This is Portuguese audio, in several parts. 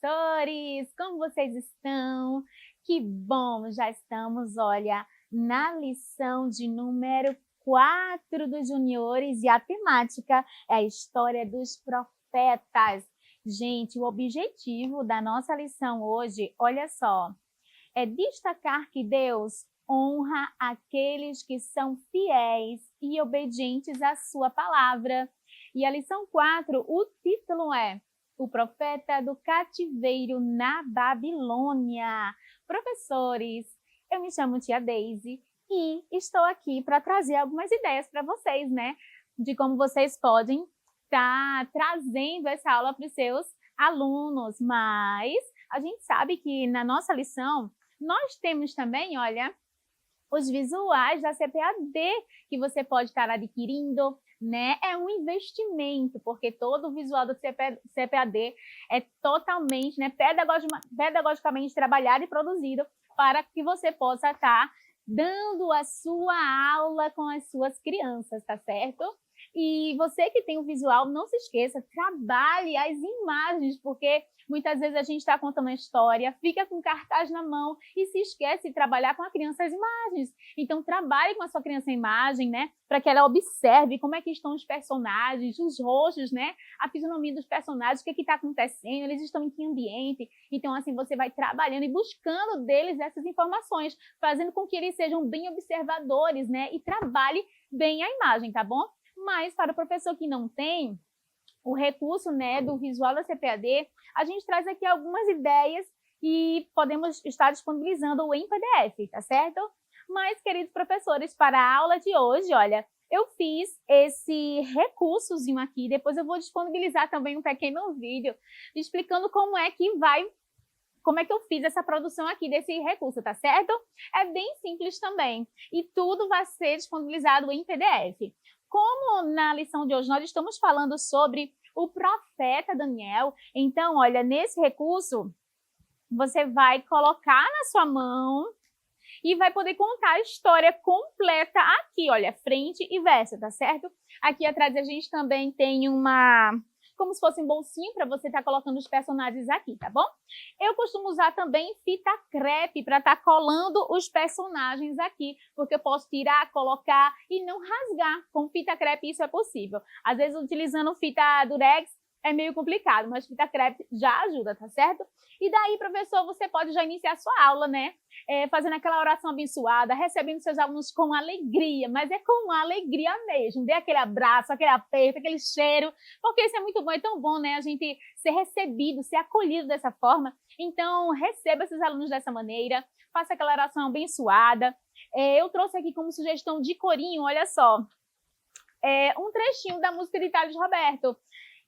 professores! Como vocês estão? Que bom, já estamos, olha, na lição de número 4 dos juniores e a temática é a história dos profetas. Gente, o objetivo da nossa lição hoje, olha só, é destacar que Deus honra aqueles que são fiéis e obedientes à sua palavra. E a lição 4, o título é O Profeta do Cativeiro na Babilônia. Professores, eu me chamo Tia Daisy e estou aqui para trazer algumas ideias para vocês, né? De como vocês podem estar trazendo essa aula para os seus alunos. Mas a gente sabe que na nossa lição nós temos também, olha, os visuais da CPAD que você pode estar adquirindo, né? É um investimento, porque todo o visual do CPAD é totalmente, né, pedagogicamente trabalhado e produzido para que você possa estar dando a sua aula com as suas crianças, tá certo? E você que tem o visual, não se esqueça, trabalhe as imagens, porque muitas vezes a gente está contando uma história, fica com cartaz na mão e se esquece de trabalhar com a criança as imagens. Então, trabalhe com a sua criança a imagem, né? Para que ela observe como é que estão os personagens, os rostos, né? A fisionomia dos personagens, o que está acontecendo, eles estão em que ambiente. Então, assim, você vai trabalhando e buscando deles essas informações, fazendo com que eles sejam bem observadores, né? E trabalhe bem a imagem, tá bom? Mas para o professor que não tem o recurso, né, do visual da CPAD, a gente traz aqui algumas ideias e podemos estar disponibilizando em PDF, tá certo? Mas, queridos professores, para a aula de hoje, olha, eu fiz esse recursozinho aqui, depois eu vou disponibilizar também um pequeno vídeo explicando como é que eu fiz essa produção aqui desse recurso, tá certo? É bem simples também e tudo vai ser disponibilizado em PDF. Como na lição de hoje nós estamos falando sobre o profeta Daniel, então, olha, nesse recurso, você vai colocar na sua mão e vai poder contar a história completa aqui, olha, frente e verso, tá certo? Aqui atrás a gente também tem como se fosse um bolsinho para você estar colocando os personagens aqui, tá bom? Eu costumo usar também fita crepe para estar colando os personagens aqui, porque eu posso tirar, colocar e não rasgar. Com fita crepe isso é possível. Às vezes utilizando fita durex é meio complicado, mas fita crepe já ajuda, tá certo? E daí, professor, você pode já iniciar a sua aula, né? Fazendo aquela oração abençoada, recebendo seus alunos com alegria, mas é com alegria mesmo. Dê aquele abraço, aquele aperto, aquele cheiro, porque isso é muito bom, é tão bom, né? A gente ser recebido, ser acolhido dessa forma. Então, receba esses alunos dessa maneira, faça aquela oração abençoada. Eu trouxe aqui como sugestão de corinho, olha só, um trechinho da música de Thales Roberto,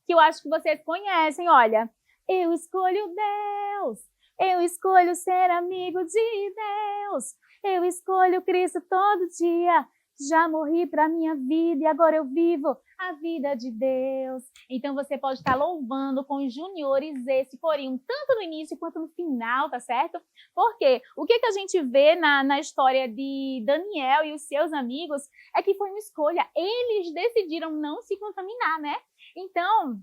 que eu acho que vocês conhecem, olha. Eu escolho Deus, eu escolho ser amigo de Deus, eu escolho Cristo todo dia, já morri para minha vida e agora eu vivo a vida de Deus. Então você pode estar louvando com os juniores esse corinho, tanto no início quanto no final, tá certo? Porque o que a gente vê na história de Daniel e os seus amigos é que foi uma escolha, eles decidiram não se contaminar, né? Então,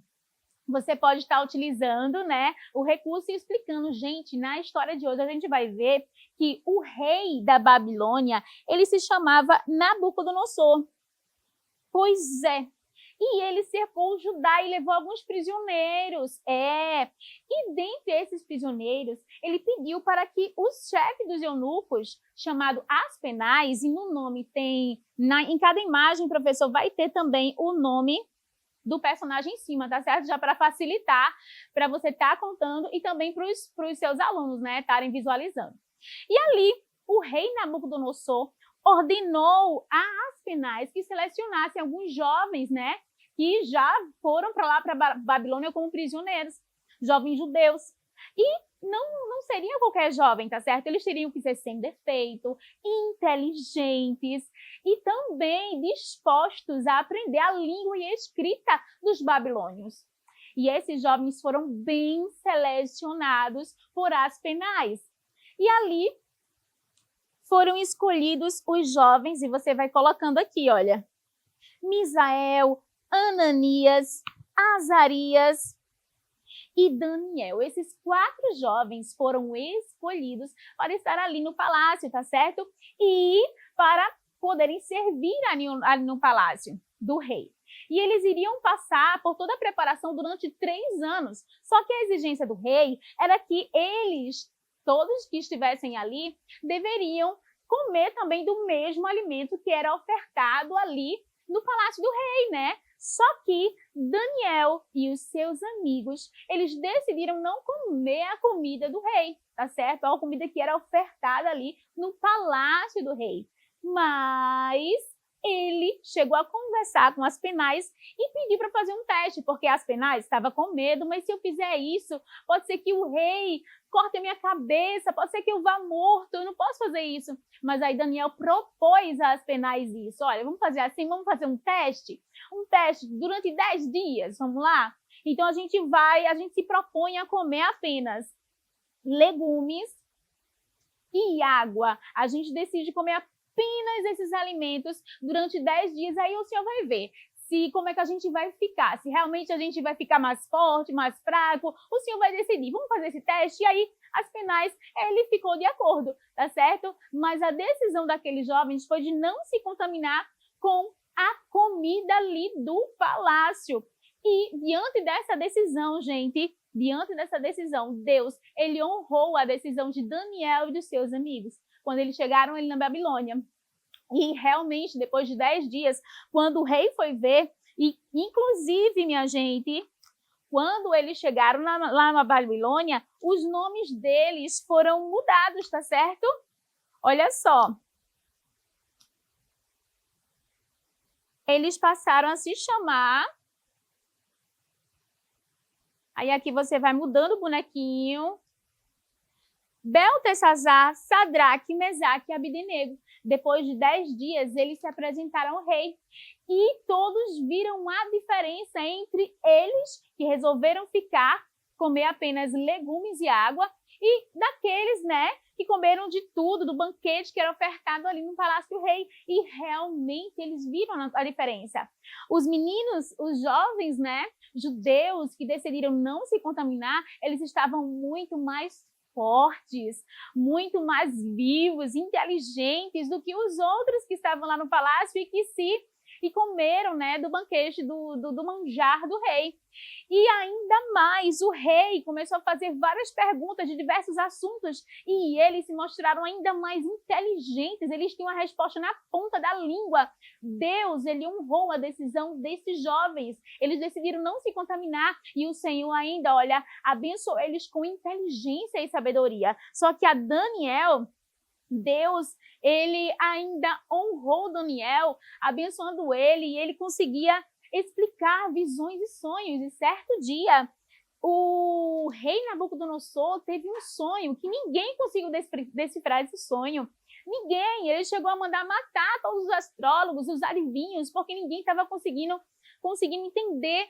você pode estar utilizando, né, o recurso e explicando. Gente, na história de hoje a gente vai ver que o rei da Babilônia, ele se chamava Nabucodonosor. Pois é. E ele cercou Judá e levou alguns prisioneiros. E dentre esses prisioneiros, ele pediu para que o chefe dos eunucos, chamado Aspenaz, e no nome tem, em cada imagem, professor, vai ter também o nome do personagem em cima, tá certo? Já para facilitar, para você estar contando e também para os seus alunos, né, estarem visualizando. E ali, o rei Nabucodonosor ordenou a Aspenaz que selecionassem alguns jovens, né, que já foram para lá, para Babilônia como prisioneiros, jovens judeus. E não seriam qualquer jovem, tá certo? Eles teriam que ser sem defeito, inteligentes e também dispostos a aprender a língua e a escrita dos babilônios. E esses jovens foram bem selecionados por Aspenaz. E ali foram escolhidos os jovens, e você vai colocando aqui, olha, Misael, Ananias, Azarias e Daniel. Esses 4 jovens foram escolhidos para estar ali no palácio, tá certo? E para poderem servir ali no palácio do rei. E eles iriam passar por toda a preparação durante 3 anos. Só que a exigência do rei era que eles, todos que estivessem ali, deveriam comer também do mesmo alimento que era ofertado ali no palácio do rei, né? Só que Daniel e os seus amigos, eles decidiram não comer a comida do rei, tá certo? A comida que era ofertada ali no palácio do rei. Mas ele chegou a conversar com as penais e pedir para fazer um teste, porque as penais estavam com medo, mas se eu fizer isso, pode ser que o rei corte a minha cabeça, pode ser que eu vá morto, eu não posso fazer isso. Mas aí Daniel propôs às penais isso, olha, vamos fazer assim, vamos fazer um teste durante 10 dias, vamos lá? Então a gente se propõe a comer apenas legumes e água. A gente decide comer apenas esses alimentos durante 10 dias, aí o senhor vai ver como é que a gente vai ficar, se realmente a gente vai ficar mais forte, mais fraco, o senhor vai decidir, vamos fazer esse teste, e aí as penais, ele ficou de acordo, tá certo? Mas a decisão daqueles jovens foi de não se contaminar com a comida ali do palácio. E diante dessa decisão, gente, Deus, ele honrou a decisão de Daniel e dos seus amigos, quando eles chegaram ali na Babilônia. E realmente, depois de 10 dias, quando o rei foi ver, e inclusive, minha gente, quando eles chegaram lá na Babilônia, os nomes deles foram mudados, tá certo? Olha só. Eles passaram a se chamar. Aí aqui você vai mudando o bonequinho. Beltesazar, Sadraque, Mesaque e Abdenego. Depois de 10 dias, eles se apresentaram ao rei. E todos viram a diferença entre eles, que resolveram comer apenas legumes e água, e daqueles, né, que comeram de tudo, do banquete que era ofertado ali no palácio do rei. E realmente eles viram a diferença. Os meninos, os jovens, né, judeus que decidiram não se contaminar, eles estavam muito mais fortes, muito mais vivos, inteligentes do que os outros que estavam lá no palácio e comeram, né, do banquete, do manjar do rei. E ainda mais, o rei começou a fazer várias perguntas de diversos assuntos e eles se mostraram ainda mais inteligentes, eles tinham a resposta na ponta da língua. Deus, ele honrou a decisão desses jovens, eles decidiram não se contaminar e o Senhor ainda, olha, abençoou eles com inteligência e sabedoria. Só que a Daniel, Deus, ele ainda honrou Daniel, abençoando ele, e ele conseguia explicar visões e sonhos. E certo dia, o rei Nabucodonosor teve um sonho que ninguém conseguiu decifrar esse sonho. Ninguém. Ele chegou a mandar matar todos os astrólogos, os adivinhos, porque ninguém estava conseguindo entender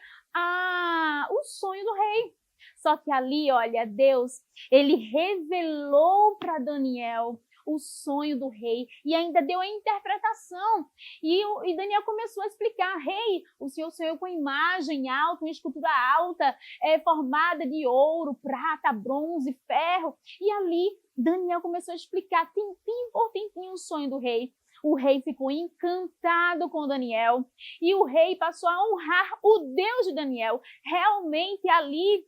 o sonho do rei. Só que ali, olha, Deus, ele revelou para Daniel o sonho do rei e ainda deu a interpretação. E Daniel começou a explicar: rei, o senhor sonhou com imagem alta, uma escultura alta, formada de ouro, prata, bronze, ferro. E ali Daniel começou a explicar tempinho por tempinho o sonho do rei. O rei ficou encantado com Daniel e o rei passou a honrar o Deus de Daniel. Realmente ali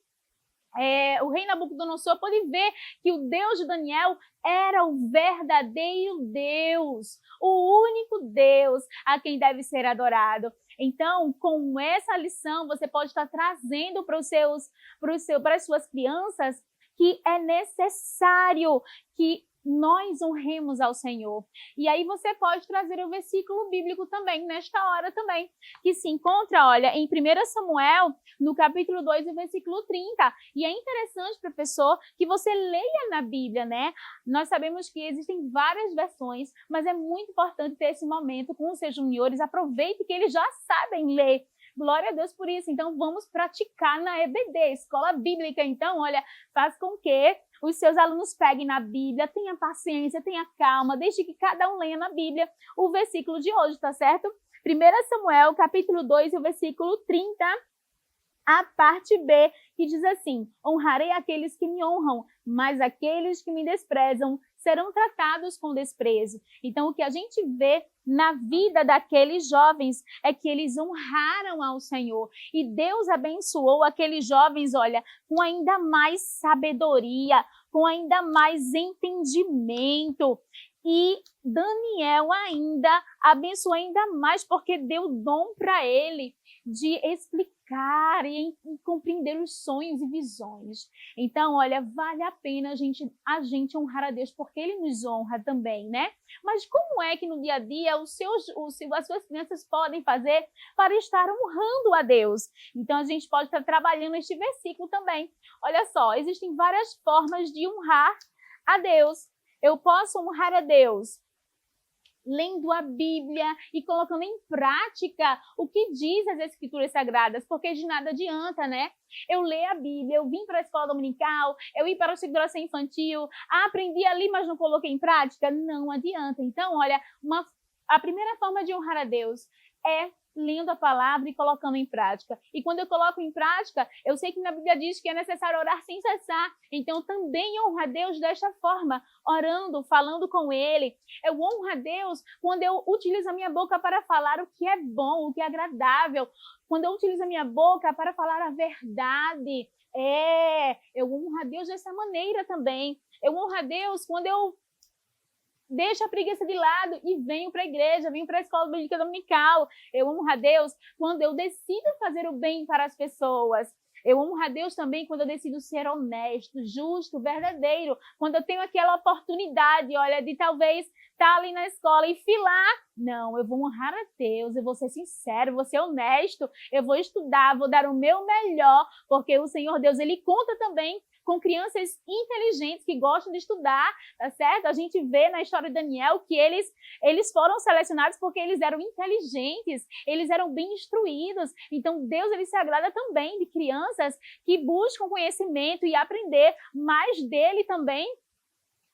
o rei Nabucodonosor pôde ver que o Deus de Daniel era o verdadeiro Deus, o único Deus a quem deve ser adorado. Então, com essa lição, você pode estar trazendo para as suas crianças que é necessário que nós honremos ao Senhor. E aí você pode trazer o versículo bíblico também, nesta hora também, que se encontra, olha, em 1 Samuel, no capítulo 2, o versículo 30. E é interessante, professor, que você leia na Bíblia, né? Nós sabemos que existem várias versões, mas é muito importante ter esse momento com os seus juniores. Aproveite que eles já sabem ler. Glória a Deus por isso. Então, vamos praticar na EBD, Escola Bíblica. Então, olha, faz com que os seus alunos peguem na Bíblia, tenha paciência, tenha calma, deixe que cada um leia na Bíblia o versículo de hoje, tá certo? 1 Samuel, capítulo 2, o versículo 30 a parte B, que diz assim: honrarei aqueles que me honram, mas aqueles que me desprezam serão tratados com desprezo. Então, o que a gente vê na vida daqueles jovens é que eles honraram ao Senhor. E Deus abençoou aqueles jovens, olha, com ainda mais sabedoria, com ainda mais entendimento. E Daniel ainda abençoou ainda mais, porque deu dom para ele de explicar e compreender os sonhos e visões. Então, olha, vale a pena a gente honrar a Deus, porque Ele nos honra também, né? Mas como é que no dia a dia as suas crianças podem fazer para estar honrando a Deus? Então, a gente pode estar trabalhando este versículo também. Olha só, existem várias formas de honrar a Deus. Eu posso honrar a Deus lendo a Bíblia e colocando em prática o que diz as Escrituras Sagradas, porque de nada adianta, né? Eu ler a Bíblia, eu vim para a escola dominical, eu ir para a segurança infantil, aprendi ali, mas não coloquei em prática, não adianta. Então, olha, a primeira forma de honrar a Deus é lendo a palavra e colocando em prática. E quando eu coloco em prática, eu sei que na Bíblia diz que é necessário orar sem cessar. Então, também honro a Deus desta forma, orando, falando com Ele. Eu honro a Deus quando eu utilizo a minha boca para falar o que é bom, o que é agradável. Quando eu utilizo a minha boca para falar a verdade. Eu honro a Deus dessa maneira também. Eu honro a Deus quando eu deixo a preguiça de lado e venho para a igreja, venho para a escola bíblica dominical. Eu honro a Deus quando eu decido fazer o bem para as pessoas. Eu honro a Deus também quando eu decido ser honesto, justo, verdadeiro. Quando eu tenho aquela oportunidade, olha, de talvez estar ali na escola e filar. Não, eu vou honrar a Deus, eu vou ser sincero, vou ser honesto, eu vou estudar, vou dar o meu melhor, porque o Senhor Deus, Ele conta também com crianças inteligentes que gostam de estudar, tá certo? A gente vê na história de Daniel que eles foram selecionados porque eles eram inteligentes, eles eram bem instruídos. Então, Deus, Ele se agrada também de crianças que buscam conhecimento e aprender mais dele também,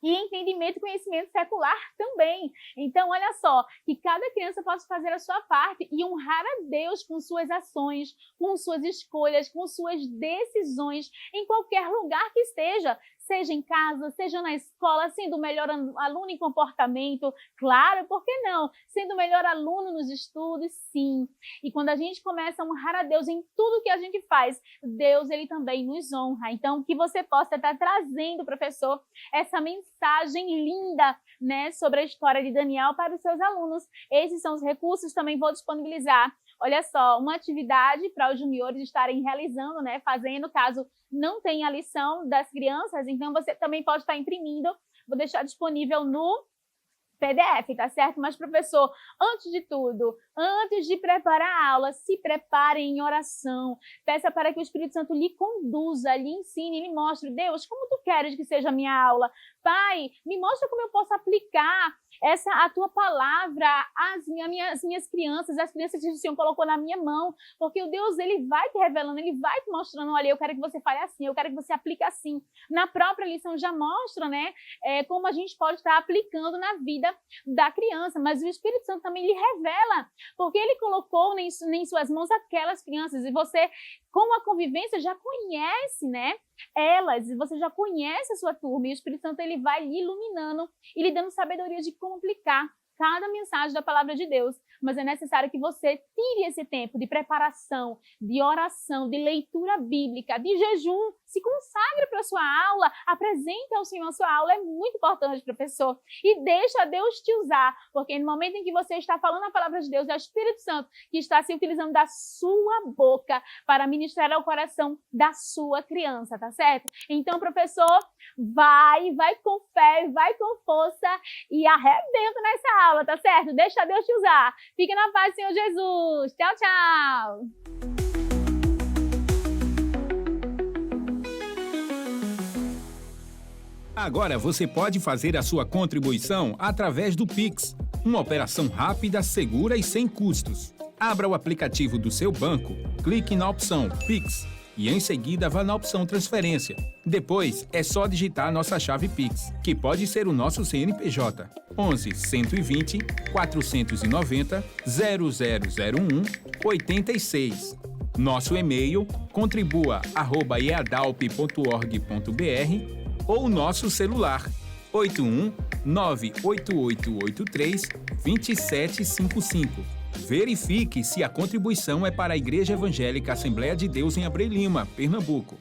e entendimento e conhecimento secular também. Então, olha só, que cada criança possa fazer a sua parte e honrar a Deus com suas ações, com suas escolhas, com suas decisões, em qualquer lugar que esteja, seja em casa, seja na escola, sendo o melhor aluno em comportamento, claro, por que não? Sendo o melhor aluno nos estudos, sim. E quando a gente começa a honrar a Deus em tudo que a gente faz, Deus, Ele também nos honra. Então, que você possa estar trazendo, professor, essa mensagem linda, né, sobre a história de Daniel para os seus alunos. Esses são os recursos, também vou disponibilizar. Olha só, uma atividade para os juniores estarem realizando, né, fazendo, caso não tenha a lição das crianças, então você também pode estar imprimindo. Vou deixar disponível no PDF, tá certo? Mas, professor, antes de tudo, antes de preparar a aula, se prepare em oração. Peça para que o Espírito Santo lhe conduza, lhe ensine, lhe mostre. Deus, como tu queres que seja a minha aula? Pai, me mostra como eu posso aplicar a tua palavra às minhas crianças, as crianças que o Senhor colocou na minha mão, porque o Deus, Ele vai te revelando, Ele vai te mostrando, olha, eu quero que você fale assim, eu quero que você aplique assim. Na própria lição já mostra, né, como a gente pode estar aplicando na vida da criança, mas o Espírito Santo também lhe revela, porque Ele colocou em suas mãos aquelas crianças, e você, com a convivência, já conhece, né, elas, e você já conhece a sua turma, e o Espírito Santo, ele vai lhe iluminando e lhe dando sabedoria de como aplicar cada mensagem da palavra de Deus. Mas é necessário que você tire esse tempo de preparação, de oração, de leitura bíblica, de jejum, se consagre para a sua aula, apresente ao Senhor a sua aula, é muito importante, professor, e deixa Deus te usar, porque no momento em que você está falando a palavra de Deus, é o Espírito Santo que está se utilizando da sua boca para ministrar ao coração da sua criança, tá certo? Então, professor, vai com fé, vai com força e arrebenta nessa aula, tá certo? Deixa Deus te usar. Fique na paz, Senhor Jesus. Tchau, tchau. Agora você pode fazer a sua contribuição através do Pix, uma operação rápida, segura e sem custos. Abra o aplicativo do seu banco, clique na opção Pix e em seguida vá na opção Transferência. Depois é só digitar nossa chave Pix, que pode ser o nosso CNPJ 11 120 490 0001 86. Nosso e-mail contribua@eadalp.org.br ou nosso celular 81 98883 2755. Verifique se a contribuição é para a Igreja Evangélica Assembleia de Deus em Abreu Lima, Pernambuco.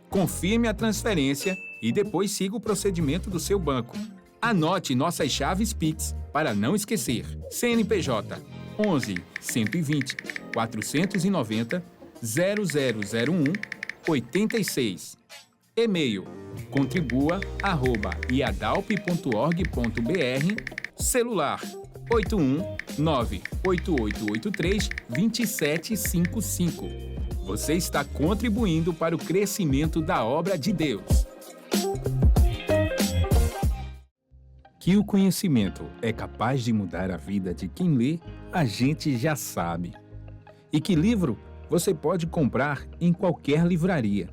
Confirme a transferência e depois siga o procedimento do seu banco. Anote nossas chaves Pix para não esquecer. CNPJ 11 120 490 0001 86. E-mail contribua@iadalp.org.br. Celular 81 98883 2755. Você está contribuindo para o crescimento da obra de Deus. Que o conhecimento é capaz de mudar a vida de quem lê, a gente já sabe. E que livro você pode comprar em qualquer livraria.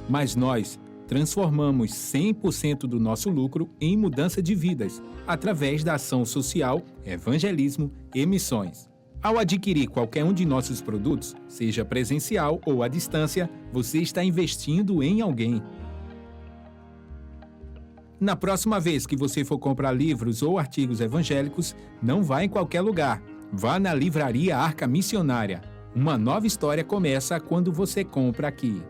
Mas nós transformamos 100% do nosso lucro em mudança de vidas, através da ação social, evangelismo e missões. Ao adquirir qualquer um de nossos produtos, seja presencial ou à distância, você está investindo em alguém. Na próxima vez que você for comprar livros ou artigos evangélicos, não vá em qualquer lugar. Vá na Livraria Arca Missionária. Uma nova história começa quando você compra aqui.